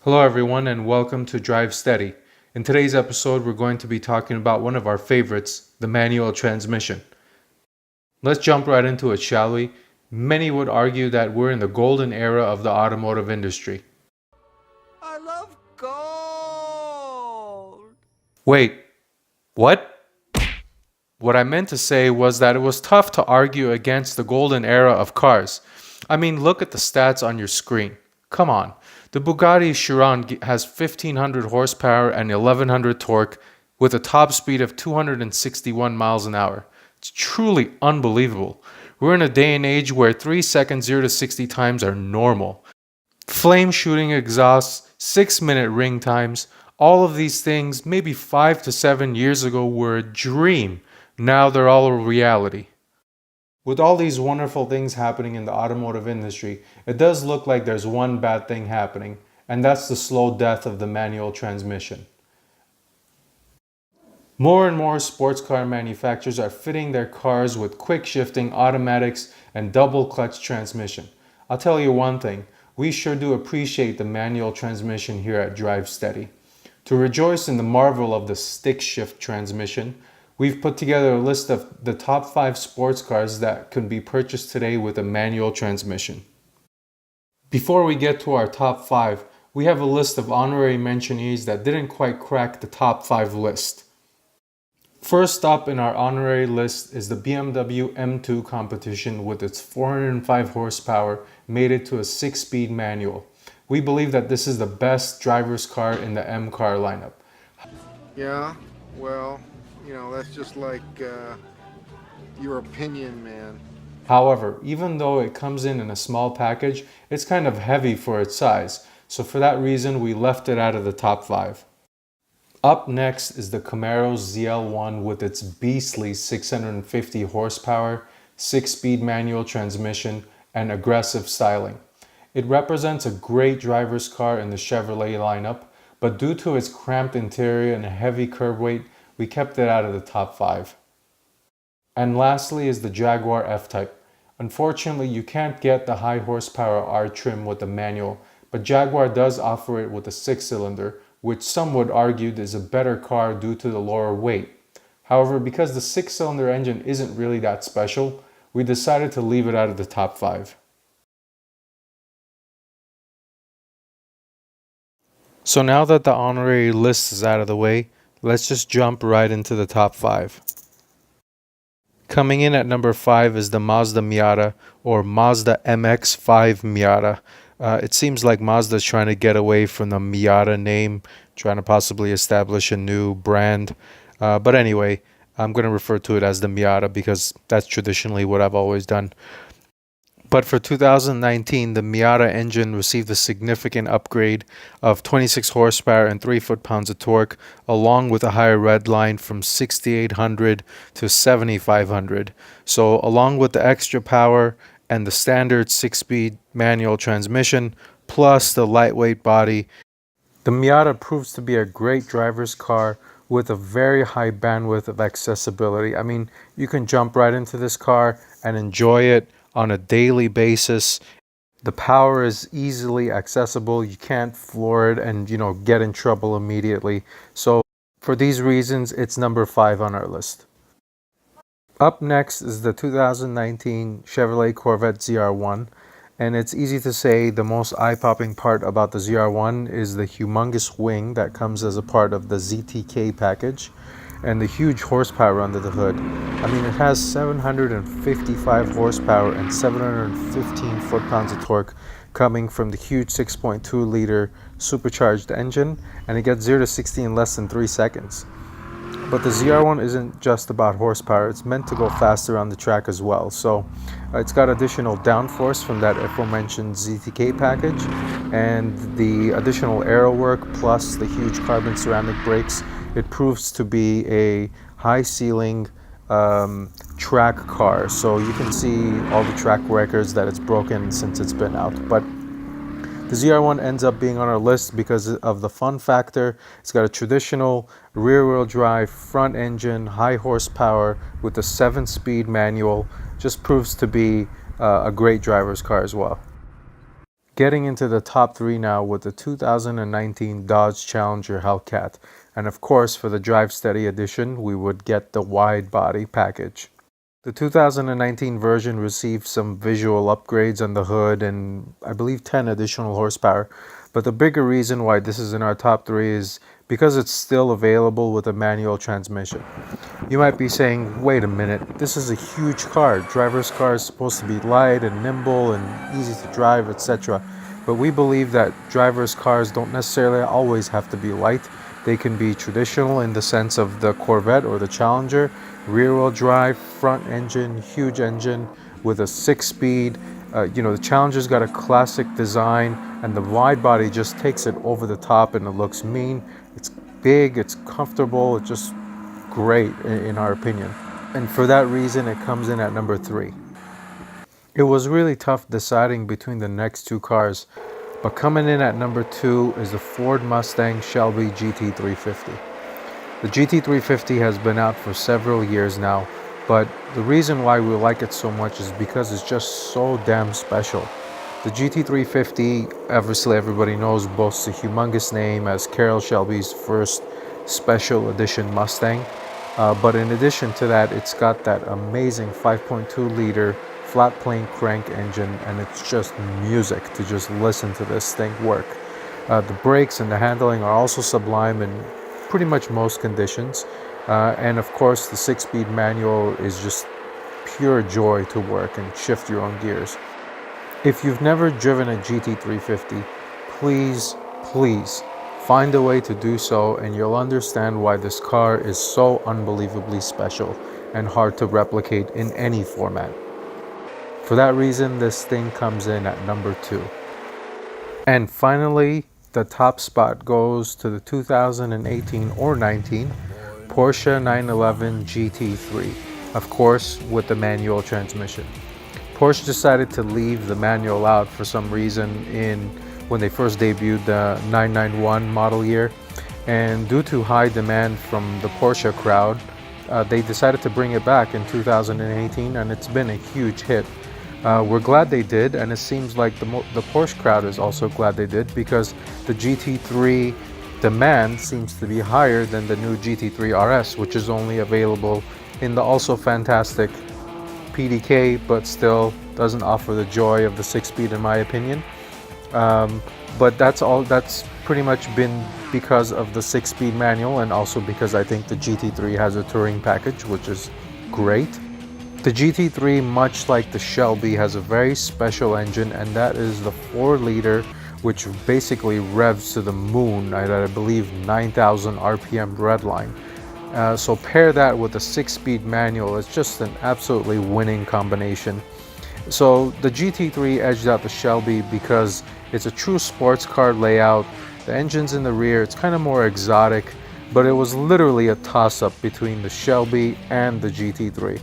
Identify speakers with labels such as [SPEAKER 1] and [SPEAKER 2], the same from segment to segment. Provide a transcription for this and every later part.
[SPEAKER 1] Hello everyone and welcome to Drive Steady. In today's episode we're going to be talking about one of our favorites, the manual transmission. Let's jump right into it, shall we? Many would argue that we're in the golden era of the automotive industry.
[SPEAKER 2] I love gold.
[SPEAKER 1] Wait, what? What I meant to say was that it was tough to argue against the golden era of cars. I mean, look at the stats on your screen. Come on. The Bugatti Chiron has 1500 horsepower and 1100 torque with a top speed of 261 miles an hour. It's truly unbelievable. We're in a day and age where 3 seconds 0 to 60 times are normal. Flame shooting exhausts, 6-minute ring times, all of these things maybe 5 to 7 years ago were a dream. Now they're all a reality. With all these wonderful things happening in the automotive industry, it does look like there's one bad thing happening, and that's the slow death of the manual transmission. More and more sports car manufacturers are fitting their cars with quick shifting automatics and double clutch transmission. I'll tell you one thing, we sure do appreciate the manual transmission here at Drive Steady. To rejoice in the marvel of the stick shift transmission, we've put together a list of the top 5 sports cars that can be purchased today with a manual transmission. Before we get to our top 5, we have a list of honorary mentionees that didn't quite crack the top 5 list. First up in our honorary list is the BMW M2 competition with its 405 horsepower made it to a 6-speed manual. We believe that this is the best driver's car in the M car lineup.
[SPEAKER 3] Yeah, well, that's just like your opinion, man.
[SPEAKER 1] However, even though it comes in a small package, it's kind of heavy for its size, so for that reason we left it out of the top 5. Up next is the Camaro ZL1 with its beastly 650 horsepower, 6-speed manual transmission, and aggressive styling. It represents a great driver's car in the Chevrolet lineup, but due to its cramped interior and heavy curb weight, we kept it out of the top 5. And lastly is the Jaguar F-Type. Unfortunately, you can't get the high horsepower R trim with the manual, but Jaguar does offer it with a 6-cylinder, which some would argue is a better car due to the lower weight. However, because the 6-cylinder engine isn't really that special, we decided to leave it out of the top 5. So now that the honorary list is out of the way, let's just jump right into the top 5. Coming in at number 5 is the Mazda Miata, or Mazda MX-5 Miata. It seems like Mazda is trying to get away from the Miata name, trying to possibly establish a new brand. But anyway, I'm going to refer to it as the Miata because that's traditionally what I've always done. But for 2019, the Miata engine received a significant upgrade of 26 horsepower and 3 foot-pounds of torque, along with a higher red line from 6,800 to 7,500. So along with the extra power and the standard 6-speed manual transmission, plus the lightweight body, the Miata proves to be a great driver's car with a very high bandwidth of accessibility. I mean, you can jump right into this car and enjoy it on a daily basis. The power is easily accessible. You can't floor it and, get in trouble immediately. So for these reasons, it's number 5 on our list. Up next is the 2019 Chevrolet Corvette ZR1. And it's easy to say the most eye-popping part about the ZR1 is the humongous wing that comes as a part of the ZTK package and the huge horsepower under the hood. I mean, it has 755 horsepower and 715 foot-pounds of torque coming from the huge 6.2 liter supercharged engine, and it gets 0 to 60 in less than 3 seconds. But the ZR1 isn't just about horsepower, it's meant to go faster on the track as well. So it's got additional downforce from that aforementioned ZTK package, and the additional aero work plus the huge carbon ceramic brakes. It proves to be a high ceiling track car, so you can see all the track records that it's broken since it's been out. But the ZR1 ends up being on our list because of the fun factor. It's got a traditional rear-wheel drive front engine, high horsepower with a 7-speed manual. Just proves to be a great driver's car as well. Getting into the top 3 now with the 2019 Dodge Challenger Hellcat. And of course, for the Drive Steady edition, we would get the wide body package. The 2019 version received some visual upgrades on the hood and I believe 10 additional horsepower. But the bigger reason why this is in our top 3 is because it's still available with a manual transmission. You might be saying, wait a minute, this is a huge car. Driver's car is supposed to be light and nimble and easy to drive, etc. But we believe that driver's cars don't necessarily always have to be light. They can be traditional in the sense of the Corvette or the Challenger, rear-wheel drive, front engine, huge engine with a 6-speed. The Challenger's got a classic design, and the wide body just takes it over the top, and it looks mean. It's big, it's comfortable, it's just great in our opinion. And for that reason, it comes in at number 3. It was really tough deciding between the next 2 cars, but coming in at number 2 is the Ford Mustang Shelby GT350. The GT350 has been out for several years now, but the reason why we like it so much is because it's just so damn special. The GT350, obviously everybody knows, boasts a humongous name as Carroll Shelby's first special edition Mustang. But in addition to that, it's got that amazing 5.2 liter flat plane crank engine, and it's just music to just listen to this thing work. The brakes and the handling are also sublime in pretty much most conditions. And of course, the 6-speed manual is just pure joy to work and shift your own gears. If you've never driven a GT350, please find a way to do so, and you'll understand why this car is so unbelievably special and hard to replicate in any format. For that reason, this thing comes in at number 2. And finally, the top spot goes to the 2018 or 19 Porsche 911 GT3, of course with the manual transmission. Porsche decided to leave the manual out for some reason when they first debuted the 991 model year, and due to high demand from the Porsche crowd, they decided to bring it back in 2018, and it's been a huge hit. We're glad they did, and it seems like the Porsche crowd is also glad they did, because the GT3 demand seems to be higher than the new GT3 RS, which is only available in the also fantastic PDK, but still doesn't offer the joy of the 6-speed in my opinion. But that's pretty much been because of the 6-speed manual, and also because I think the GT3 has a touring package, which is great. The GT3, much like the Shelby, has a very special engine, and that is the 4-liter, which basically revs to the moon at, I believe, 9,000 RPM redline. So pair that with a 6-speed manual, it's just an absolutely winning combination. So the GT3 edged out the Shelby because it's a true sports car layout. The engine's in the rear, it's kind of more exotic, but it was literally a toss-up between the Shelby and the GT3.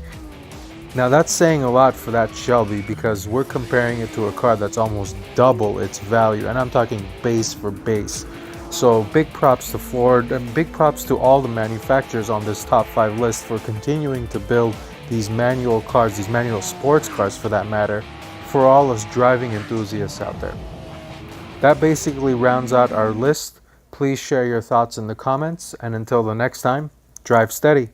[SPEAKER 1] Now that's saying a lot for that Shelby, because we're comparing it to a car that's almost double its value, and I'm talking base for base. So big props to Ford, and big props to all the manufacturers on this top 5 list for continuing to build these manual cars, these manual sports cars for that matter, for all us driving enthusiasts out there. That basically rounds out our list. Please share your thoughts in the comments, and until the next time, drive steady.